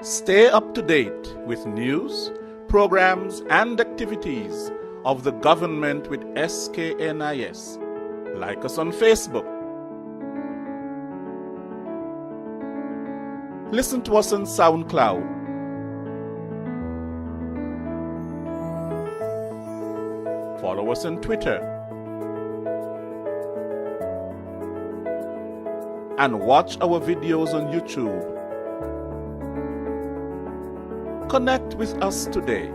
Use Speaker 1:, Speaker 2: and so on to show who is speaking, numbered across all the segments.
Speaker 1: Stay up to date with news, programs, and activities of the government with SKNIS. Like us on Facebook. Listen to us on SoundCloud. Follow us on Twitter. And watch our videos on YouTube. Connect with us today.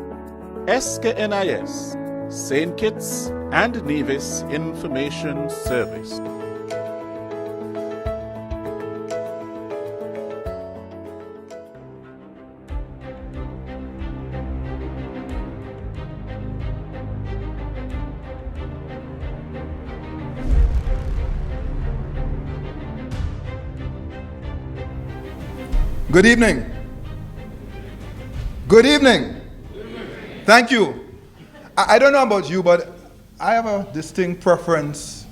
Speaker 1: SKNIS, St. Kitts and Nevis Information Service.
Speaker 2: Good evening. Good evening. Thank you. I don't know about you, but I have a distinct preference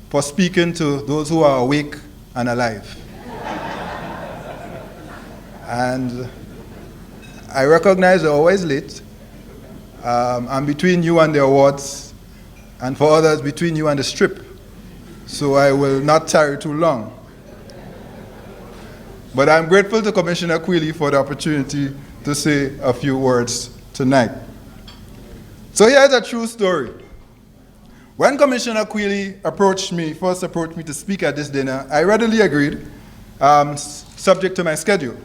Speaker 2: for speaking to those who are awake and alive. And I recognize they're always late. I'm between you and the awards, and for others, between you and the strip. So I will not tarry too long. But I'm grateful to Commissioner Quealy for the opportunity to say a few words tonight. So here's a true story. When Commissioner Quealy first approached me to speak at this dinner, I readily agreed, subject to my schedule,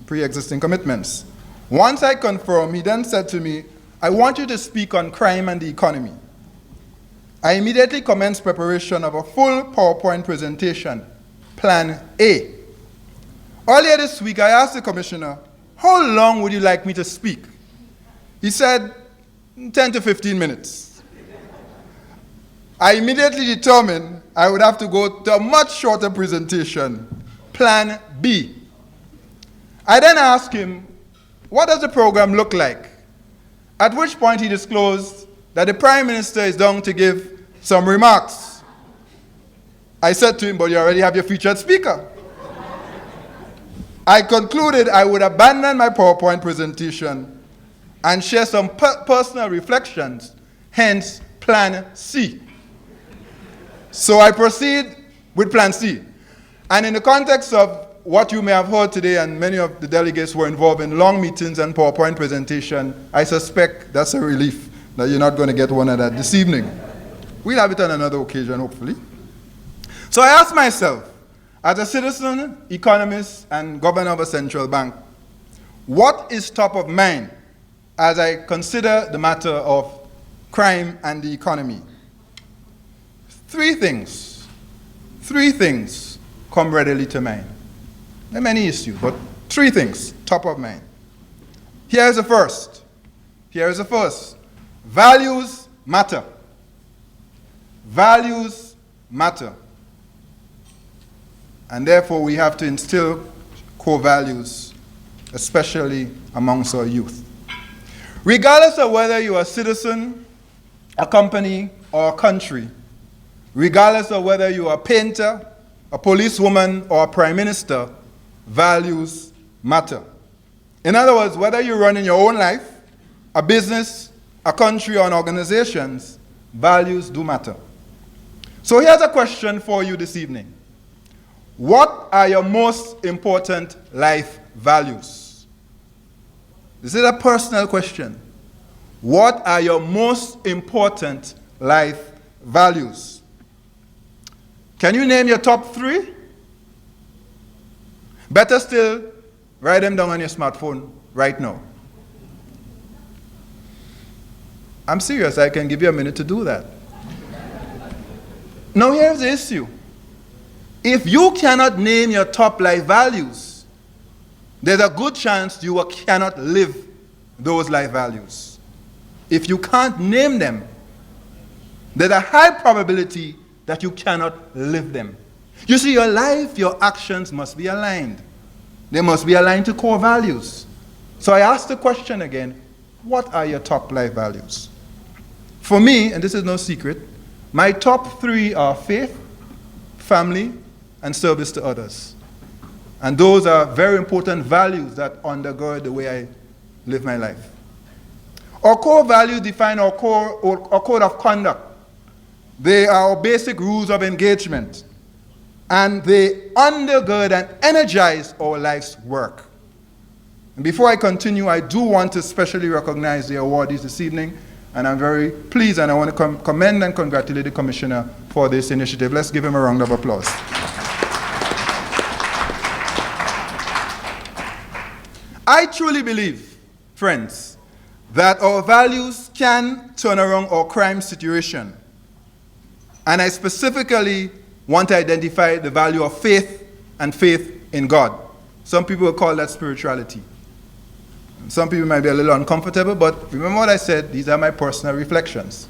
Speaker 2: pre-existing commitments. Once I confirmed, he then said to me, "I want you to speak on crime and the economy." I immediately commenced preparation of a full PowerPoint presentation, Plan A. Earlier this week, I asked the commissioner, "How long would you like me to speak?" He said, 10 to 15 minutes. I immediately determined I would have to go to a much shorter presentation, Plan B. I then asked him, "What does the program look like?" At which point he disclosed that the Prime Minister is down to give some remarks. I said to him, "But you already have your featured speaker." I concluded I would abandon my PowerPoint presentation and share some personal reflections, hence Plan C. So I proceed with Plan C. And in the context of what you may have heard today, and many of the delegates were involved in long meetings and PowerPoint presentation, I suspect that's a relief that you're not going to get one of that this evening. We'll have it on another occasion, hopefully. So I asked myself, as a citizen, economist, and governor of a central bank, what is top of mind as I consider the matter of crime and the economy? Three things come readily to mind. There are many issues, but three things top of mind. Here's the first. Values matter. Values matter. And therefore, we have to instill core values, especially amongst our youth. Regardless of whether you're a citizen, a company, or a country, regardless of whether you're a painter, a policewoman, or a prime minister, values matter. In other words, whether you run in your own life, a business, a country, or an organization, values do matter. So here's a question for you this evening. What are your most important life values? This is a personal question. What are your most important life values? Can you name your top three? Better still, write them down on your smartphone right now. I'm serious, I can give you a minute to do that. Now here's the issue. If you cannot name your top life values, there's a good chance you cannot live those life values. If you can't name them, there's a high probability that you cannot live them. You see, your life, your actions must be aligned. They must be aligned to core values. So I ask the question again, what are your top life values? For me, and this is no secret, my top three are faith, family, and service to others. And those are very important values that undergird the way I live my life. Our core values define our code of conduct. They are our basic rules of engagement. And they undergird and energize our life's work. And before I continue, I do want to specially recognize the awardees this evening. And I'm very pleased, and I want to commend and congratulate the Commissioner for this initiative. Let's give him a round of applause. I truly believe, friends, that our values can turn around our crime situation. And I specifically want to identify the value of faith and faith in God. Some people will call that spirituality. Some people might be a little uncomfortable, but remember what I said, these are my personal reflections.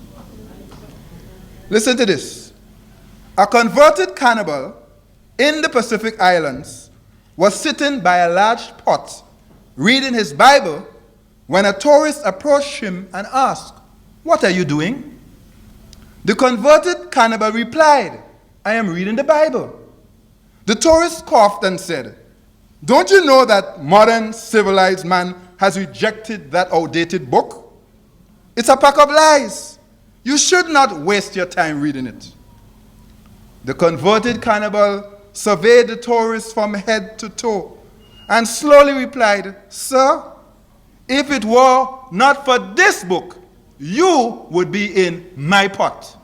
Speaker 2: Listen to this. A converted cannibal in the Pacific Islands was sitting by a large pot reading his Bible when a tourist approached him and asked, "What are you doing?" The converted cannibal replied, "I am reading the Bible." The tourist coughed and said, "Don't you know that modern civilized man has rejected that outdated book? It's a pack of lies. You should not waste your time reading it." The converted cannibal surveyed the tourist from head to toe and slowly replied, "Sir, if it were not for this book, you would be in my pot."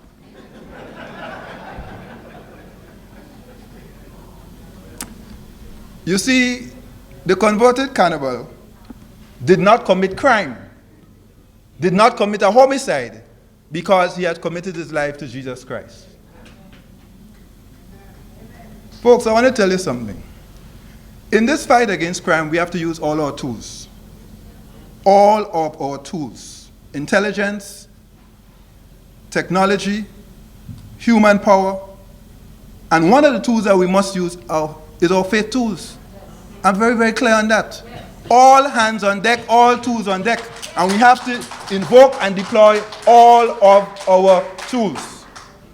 Speaker 2: You see, the converted cannibal did not commit crime, did not commit a homicide, because he had committed his life to Jesus Christ. Folks, I want to tell you something. In this fight against crime, we have to use all our tools. All of our tools. Intelligence, technology, human power. And one of the tools that we must use is our faith tools. I'm very, very clear on that. All hands on deck, all tools on deck. And we have to invoke and deploy all of our tools.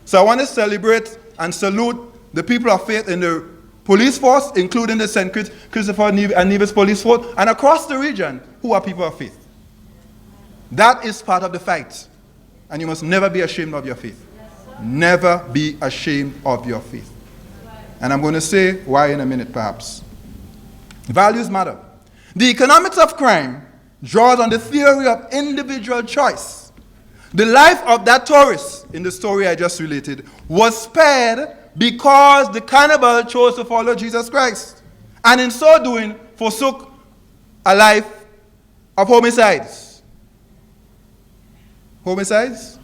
Speaker 2: So I want to celebrate and salute the people of faith in the police force, including the St. Christopher and Nevis police force, and across the region, who are people of faith. That is part of the fight. And you must never be ashamed of your faith. Never be ashamed of your faith. And I'm going to say why in a minute, perhaps. Values matter. The economics of crime draws on the theory of individual choice. The life of that tourist, in the story I just related, was spared because the cannibal chose to follow Jesus Christ. And in so doing, forsook a life of homicides. Homicides?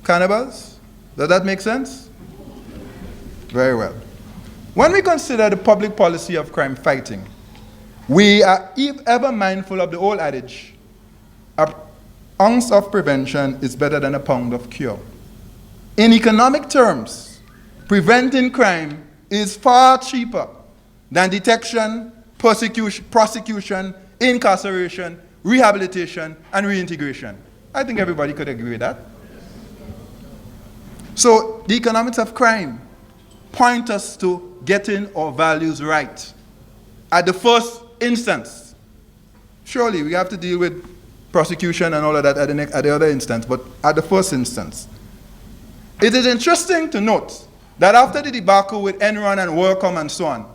Speaker 2: Cannibals? Does that make sense? Very well. When we consider the public policy of crime fighting, we are ever mindful of the old adage, an ounce of prevention is better than a pound of cure. In economic terms, preventing crime is far cheaper than detection, prosecution, incarceration, rehabilitation, and reintegration. I think everybody could agree with that. So the economics of crime point us to getting our values right. At the first instance, surely we have to deal with prosecution and all of that at the other instance, but at the first instance. It is interesting to note that after the debacle with Enron and WorldCom and so on,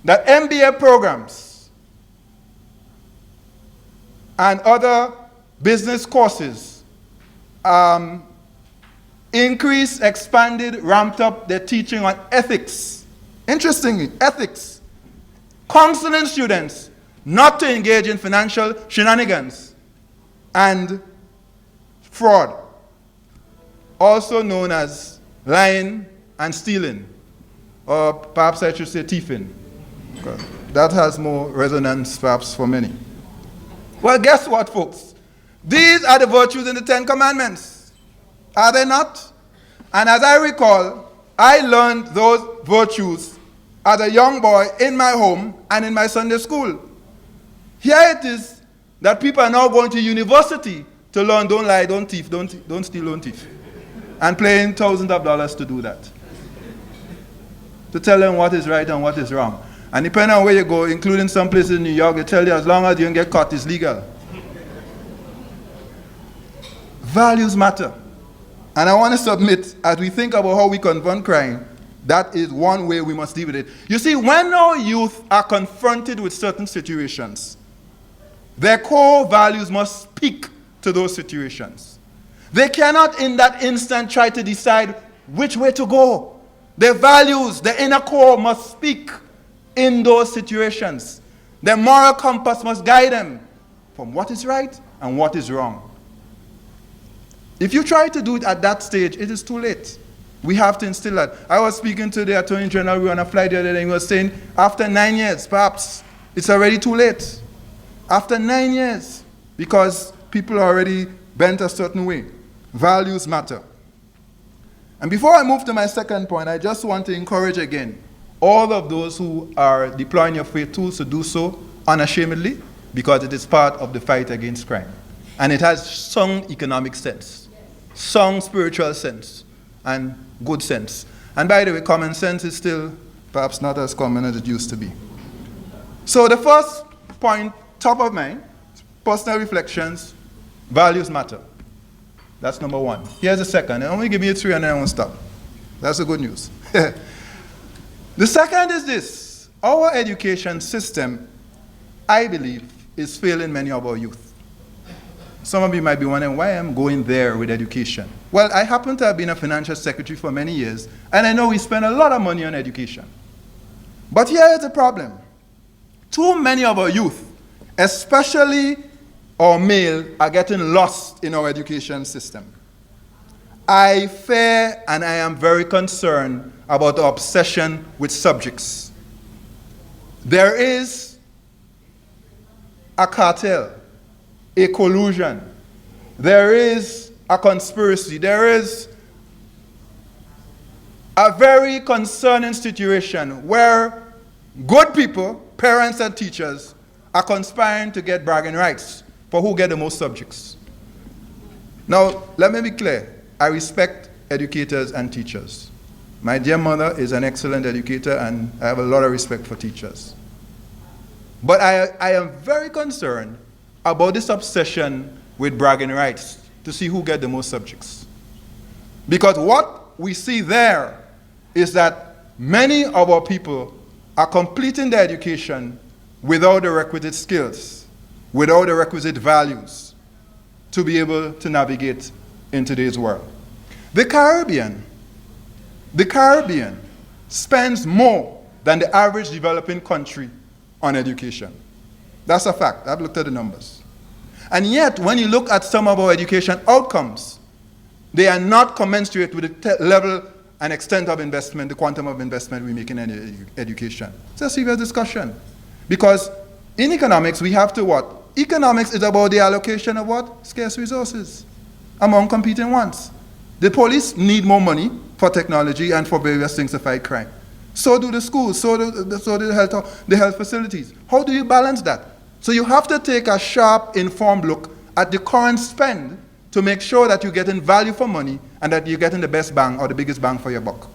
Speaker 2: that MBA programs and other business courses increased, expanded, ramped up their teaching on ethics. Interestingly, ethics. Counseling students not to engage in financial shenanigans and fraud, also known as lying and stealing, or perhaps I should say thieving. That has more resonance perhaps for many. Well, guess what, folks? These are the virtues in the Ten Commandments. Are they not? And as I recall, I learned those virtues as a young boy in my home and in my Sunday school. Here it is that people are now going to university to learn don't lie, don't thief, don't steal, don't thief. And paying thousands of dollars to do that. To tell them what is right and what is wrong. And depending on where you go, including some places in New York, they tell you as long as you don't get caught, it's legal. Values matter. And I want to submit, as we think about how we confront crime, that is one way we must deal with it. You see, when our youth are confronted with certain situations, their core values must speak to those situations. They cannot in that instant try to decide which way to go. Their values, their inner core must speak in those situations. Their moral compass must guide them from what is right and what is wrong. If you try to do it at that stage, it is too late. We have to instill that. I was speaking to the Attorney General, we were on a flight the other day, and he was saying, after 9 years, perhaps, it's already too late. After 9 years, because people are already bent a certain way. Values matter. And before I move to my second point, I just want to encourage again all of those who are deploying your faith tools to do so unashamedly, because it is part of the fight against crime. And it has some economic sense, some spiritual sense, and good sense. And by the way, common sense is still perhaps not as common as it used to be. So the first point, top of mind, personal reflections, values matter. That's number one. Here's the second. And I'm going to give you three and then I won't stop. That's the good news. The second is this. Our education system, I believe, is failing many of our youth. Some of you might be wondering why I'm going there with education. Well, I happen to have been a financial secretary for many years, and I know we spend a lot of money on education. But here is the problem. Too many of our youth, especially our male, are getting lost in our education system. I fear and I am very concerned about the obsession with subjects. There is a cartel, a collusion. There is a conspiracy. There is a very concerning situation where good people, parents and teachers, are conspiring to get bragging rights for who get the most subjects. Now, let me be clear. I respect educators and teachers. My dear mother is an excellent educator, and I have a lot of respect for teachers. But I am very concerned about this obsession with bragging rights to see who get the most subjects. Because what we see there is that many of our people are completing their education without the requisite skills, without the requisite values to be able to navigate in today's world. The Caribbean spends more than the average developing country on education. That's a fact. I've looked at the numbers. And yet, when you look at some of our education outcomes, they are not commensurate with the level and extent of investment, the quantum of investment we make in education. It's a serious discussion. Because in economics, we have to what? Economics is about the allocation of what? Scarce resources among competing wants. The police need more money for technology and for various things to fight crime. So do the schools, so do the health facilities. How do you balance that? So you have to take a sharp, informed look at the current spend to make sure that you're getting value for money and that you're getting the best bang or the biggest bang for your buck.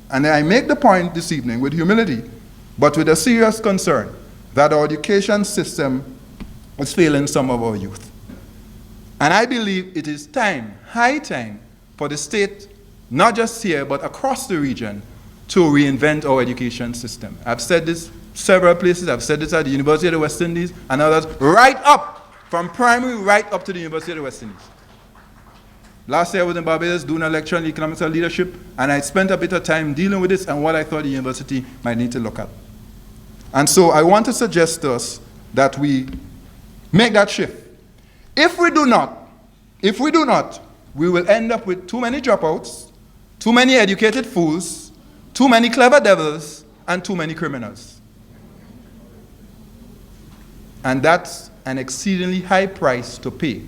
Speaker 2: And I make the point this evening with humility, but with a serious concern, that our education system is failing some of our youth. And I believe it is time, high time, for the state, not just here, but across the region, to reinvent our education system. I've said this several places. I've said this at the University of the West Indies and others, right up, from primary right up to the University of the West Indies. Last year I was in Barbados doing a lecture on economics and leadership, and I spent a bit of time dealing with this and what I thought the university might need to look at. And so I want to suggest to us that we make that shift. If we do not, we will end up with too many dropouts, too many educated fools, too many clever devils, and too many criminals. And that's an exceedingly high price to pay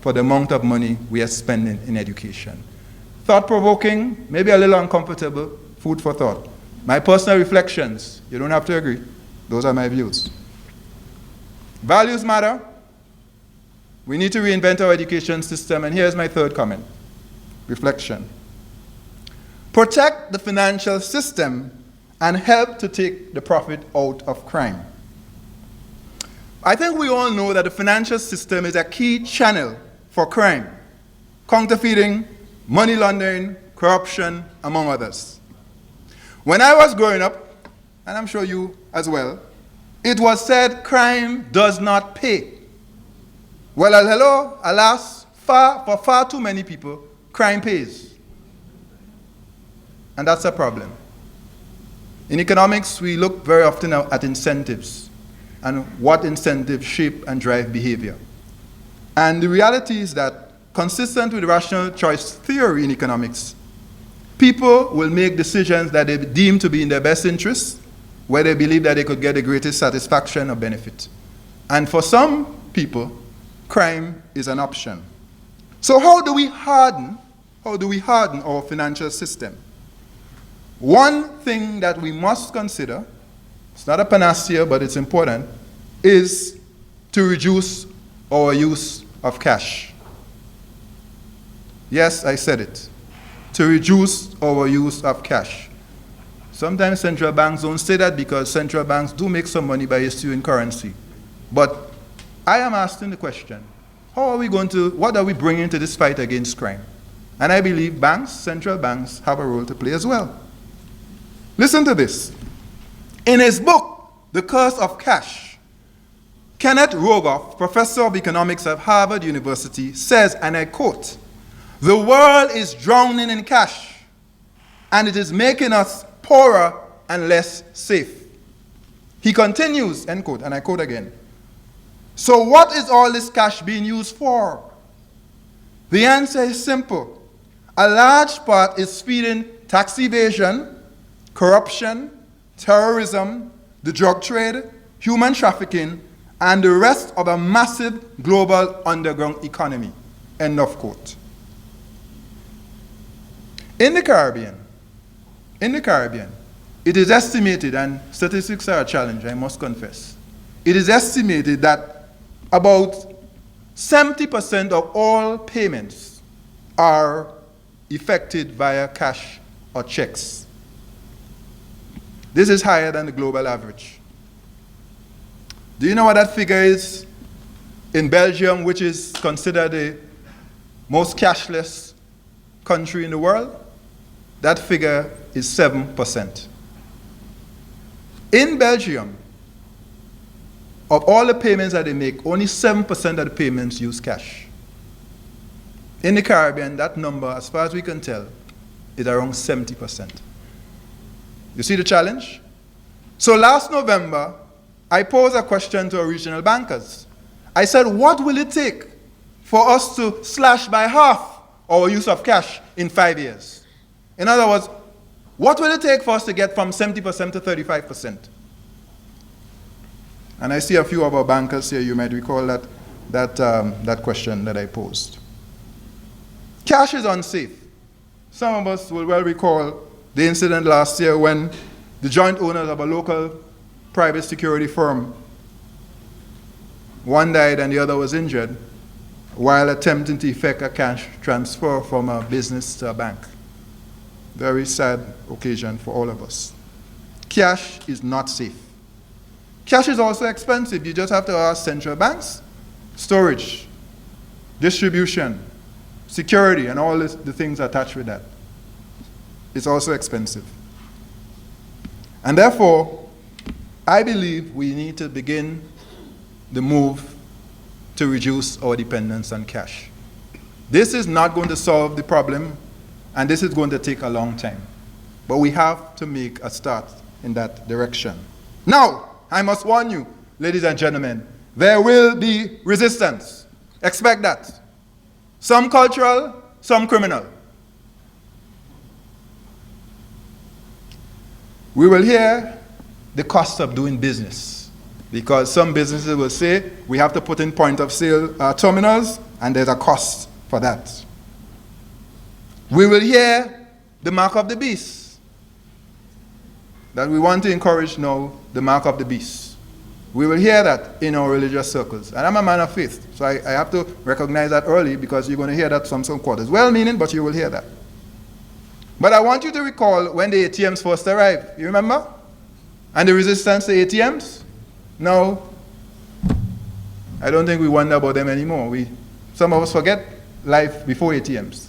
Speaker 2: for the amount of money we are spending in education. Thought-provoking, maybe a little uncomfortable, food for thought. My personal reflections, you don't have to agree. Those are my views. Values matter. We need to reinvent our education system, and here's my third comment. Reflection. Protect the financial system and help to take the profit out of crime. I think we all know that the financial system is a key channel for crime, counterfeiting, money laundering, corruption, among others. When I was growing up, and I'm sure you as well, it was said crime does not pay. Well, hello, alas, for far too many people, crime pays. And that's a problem. In economics, we look very often at incentives and what incentives shape and drive behavior. And the reality is that, consistent with rational choice theory in economics, people will make decisions that they deem to be in their best interest, where they believe that they could get the greatest satisfaction or benefit. And for some people, crime is an option. So how do we harden our financial system? One thing that we must consider, it's not a panacea, but it's important, is to reduce our use of cash. Yes, I said it. To reduce our use of cash. Sometimes central banks don't say that because central banks do make some money by issuing currency. But I am asking the question, what are we bringing to this fight against crime? And I believe banks, central banks, have a role to play as well. Listen to this. In his book, The Curse of Cash, Kenneth Rogoff, professor of economics at Harvard University, says, and I quote, "The world is drowning in cash, and it is making us poorer and less safe." He continues, end quote, and I quote again, "So what is all this cash being used for?" The answer is simple. A large part is feeding tax evasion, corruption, terrorism, the drug trade, human trafficking, and the rest of a massive global underground economy. End of quote. In the Caribbean, it is estimated, and statistics are a challenge, I must confess, it is estimated that about 70% of all payments are effected via cash or checks. This is higher than the global average. Do you know what that figure is in Belgium, which is considered the most cashless country in the world? That figure is 7%. In Belgium, of all the payments that they make, only 7% of the payments use cash. In the Caribbean, that number, as far as we can tell, is around 70%. You see the challenge? So last November, I posed a question to our regional bankers. I said, what will it take for us to slash by half our use of cash in 5 years? In other words, what will it take for us to get from 70% to 35%? And I see a few of our bankers here. You might recall that question that I posed. Cash is unsafe. Some of us will well recall the incident last year when the joint owners of a local private security firm, one died and the other was injured while attempting to effect a cash transfer from a business to a bank. Very sad occasion for all of us. Cash is not safe. Cash is also expensive. You just have to ask central banks. Storage, distribution, security, and all the things attached with that. It's also expensive. And therefore, I believe we need to begin the move to reduce our dependence on cash. This is not going to solve the problem, and this is going to take a long time. But we have to make a start in that direction. Now, I must warn you, ladies and gentlemen, there will be resistance. Expect that. Some cultural, some criminal. We will hear the cost of doing business, because some businesses will say we have to put in point of sale terminals, and there's a cost for that. We will hear the mark of the beast, that we want to encourage now the mark of the beast. We will hear that in our religious circles. And I'm a man of faith, so I have to recognize that early, because you're going to hear that from some quarters. Well-meaning, but you will hear that. But I want you to recall when the ATMs first arrived. You remember? And the resistance to ATMs? No. I don't think we wonder about them anymore. Some of us forget life before ATMs.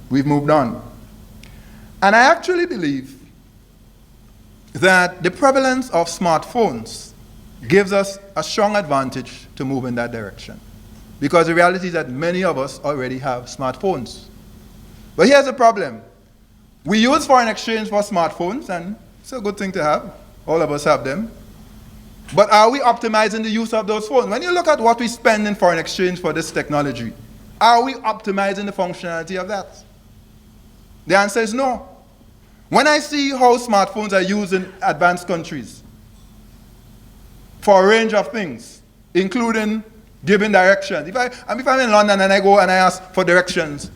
Speaker 2: We've moved on. And I actually believe that the prevalence of smartphones gives us a strong advantage to move in that direction. Because the reality is that many of us already have smartphones. But here's the problem. We use foreign exchange for smartphones, and it's a good thing to have. All of us have them. But are we optimizing the use of those phones? When you look at what we spend in foreign exchange for this technology, are we optimizing the functionality of that? The answer is no. When I see how smartphones are used in advanced countries for a range of things, including giving directions. If I'm in London and I go and I ask for directions,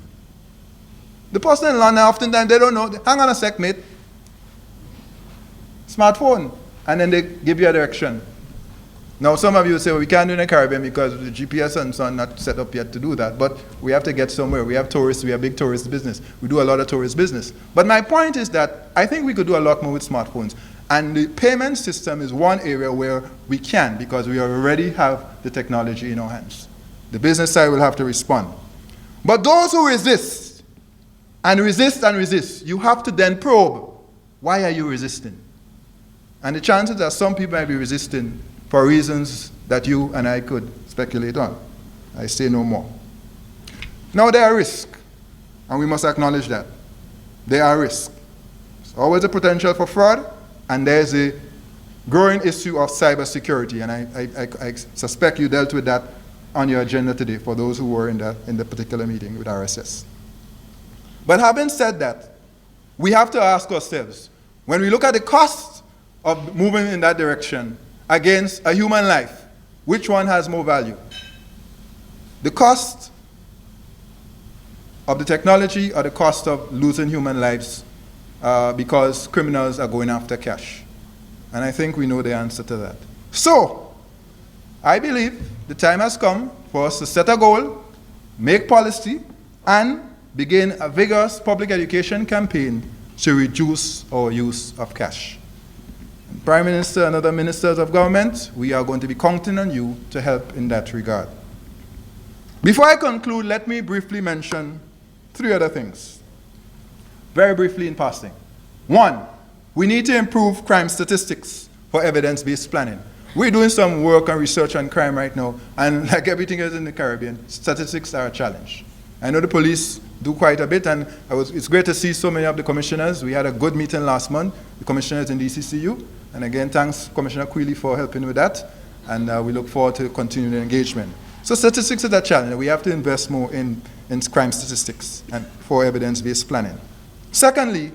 Speaker 2: the person in London, oftentimes they don't know. Hang on a sec, mate. Smartphone. And then they give you a direction. Now, some of you say, well, we can't do it in the Caribbean because the GPS and so on not set up yet to do that. But we have to get somewhere. We have tourists. We have big tourist business. We do a lot of tourist business. But my point is that I think we could do a lot more with smartphones. And the payment system is one area where we can, because we already have the technology in our hands. The business side will have to respond. But those who resist, and resist and resist, you have to then probe, why are you resisting? And the chances are some people might be resisting for reasons that you and I could speculate on. I say no more. Now there are risks, and we must acknowledge that. There are risks. There's always a potential for fraud, and there's a growing issue of cybersecurity, and I suspect you dealt with that on your agenda today for those who were in the particular meeting with RSS. But having said that, we have to ask ourselves, when we look at the cost of moving in that direction against a human life, which one has more value? The cost of the technology or the cost of losing human lives because criminals are going after cash? And I think we know the answer to that. So, I believe the time has come for us to set a goal, make policy, and begin a vigorous public education campaign to reduce our use of cash. And Prime Minister and other ministers of government, we are going to be counting on you to help in that regard. Before I conclude, let me briefly mention 3 other things. Very briefly in passing. 1, we need to improve crime statistics for evidence-based planning. We're doing some work and research on crime right now, and like everything else in the Caribbean, statistics are a challenge. I know the police do quite a bit, and it's great to see so many of the commissioners. We had a good meeting last month, the commissioners in DCCU, and again, thanks Commissioner Quealy for helping with that, and we look forward to continuing engagement. So statistics is a challenge. We have to invest more in crime statistics and for evidence-based planning. Secondly,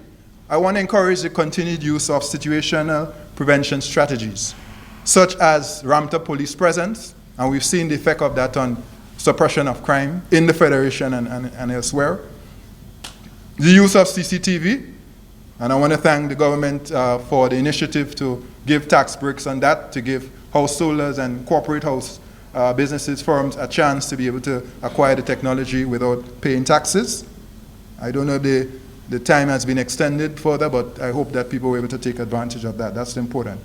Speaker 2: I want to encourage the continued use of situational prevention strategies, such as ramped-up police presence, and we've seen the effect of that on suppression of crime in the Federation and elsewhere. The use of CCTV, and I want to thank the government for the initiative to give tax breaks on that, to give householders and corporate house businesses, firms, a chance to be able to acquire the technology without paying taxes. I don't know if the time has been extended further, but I hope that people were able to take advantage of that. That's important.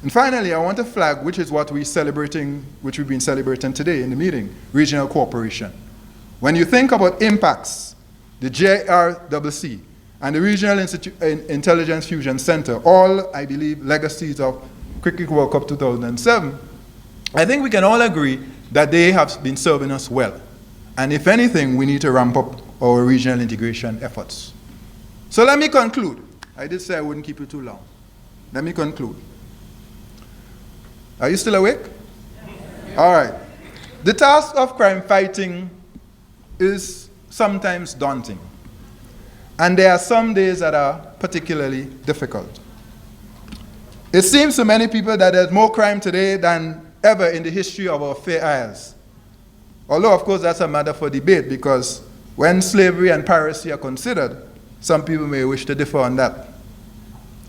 Speaker 2: And finally, I want to flag, which is what we've been celebrating today in the meeting, regional cooperation. When you think about impacts, the JRCC and the Regional Intelligence Fusion Center, all, I believe, legacies of Cricket World Cup 2007, I think we can all agree that they have been serving us well. And if anything, we need to ramp up our regional integration efforts. So let me conclude. I did say I wouldn't keep you too long. Let me conclude. Are you still awake? All right. The task of crime fighting is sometimes daunting. And there are some days that are particularly difficult. It seems to many people that there's more crime today than ever in the history of our fair isles. Although, of course, that's a matter for debate, because when slavery and piracy are considered, some people may wish to differ on that.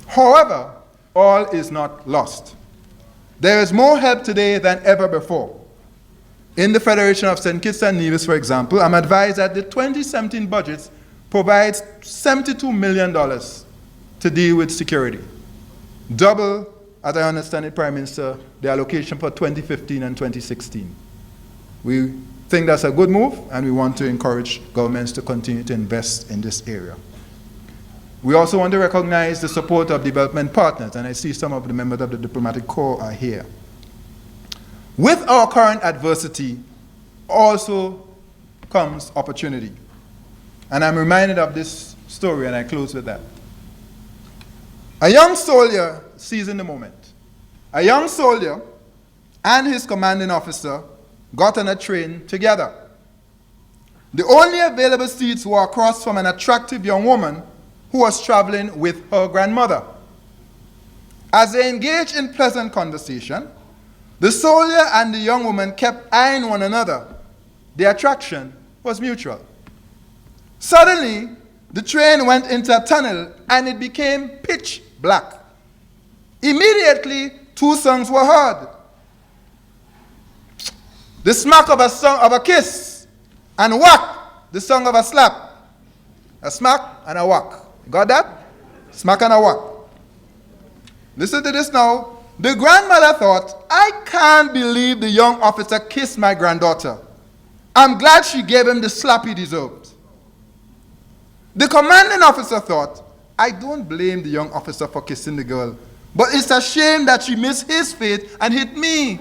Speaker 2: However, all is not lost. There is more help today than ever before. In the Federation of St. Kitts and Nevis, for example, I'm advised that the 2017 budgets provides $72 million to deal with security. Double, as I understand it, Prime Minister, the allocation for 2015 and 2016. We think that's a good move, and we want to encourage governments to continue to invest in this area. We also want to recognize the support of development partners, and I see some of the members of the diplomatic corps are here. With our current adversity also comes opportunity. And I'm reminded of this story, and I close with that. A young soldier seizing the moment. A young soldier and his commanding officer got on a train together. The only available seats were across from an attractive young woman who was traveling with her grandmother. As they engaged in pleasant conversation, the soldier and the young woman kept eyeing one another. The attraction was mutual. Suddenly, the train went into a tunnel and it became pitch black. Immediately, two songs were heard. The smack of a song of a kiss, and whack, the song of a slap. A smack and a whack. Got that? Smack and a whack. Listen to this now. The grandmother thought, I can't believe the young officer kissed my granddaughter. I'm glad she gave him the slap he deserved. The commanding officer thought, I don't blame the young officer for kissing the girl, but it's a shame that she missed his fate and hit me.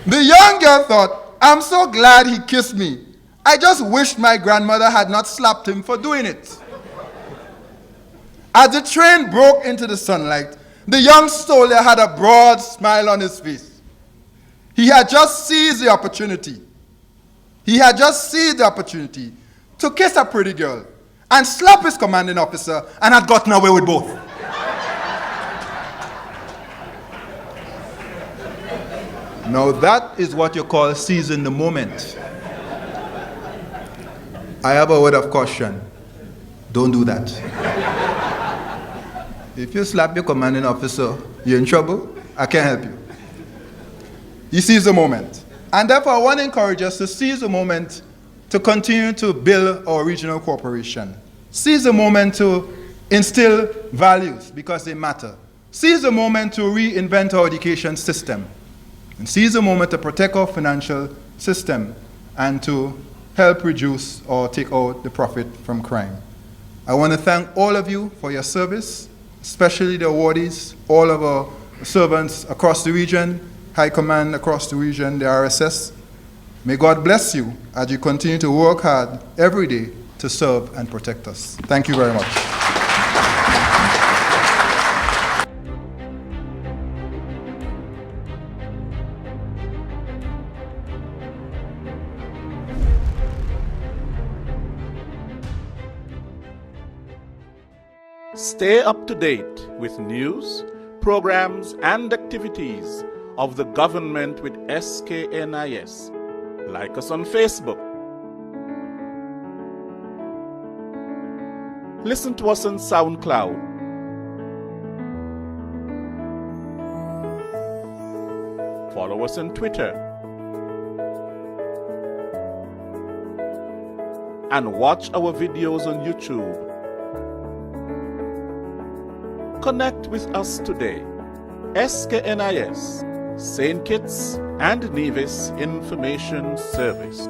Speaker 2: The young girl thought, I'm so glad he kissed me. I just wished my grandmother had not slapped him for doing it. As the train broke into the sunlight, the young soldier had a broad smile on his face. He had just seized the opportunity. He had just seized the opportunity to kiss a pretty girl and slap his commanding officer, and had gotten away with both. Now that is what you call seizing the moment. I have a word of caution. Don't do that. If you slap your commanding officer, you're in trouble. I can't help you. You seize the moment. And therefore, I want to encourage us to seize the moment to continue to build our regional cooperation. Seize the moment to instill values because they matter. Seize the moment to reinvent our education system. And seize the moment to protect our financial system and to help reduce or take out the profit from crime. I want to thank all of you for your service, especially the awardees, all of our servants across the region, High Command across the region, the RSS. May God bless you as you continue to work hard every day to serve and protect us. Thank you very much.
Speaker 1: Stay up to date with news, programs, and activities of the government with SKNIS. Like us on Facebook. Listen to us on SoundCloud. Follow us on Twitter. And watch our videos on YouTube. Connect with us today. SKNIS, St. Kitts and Nevis Information Service.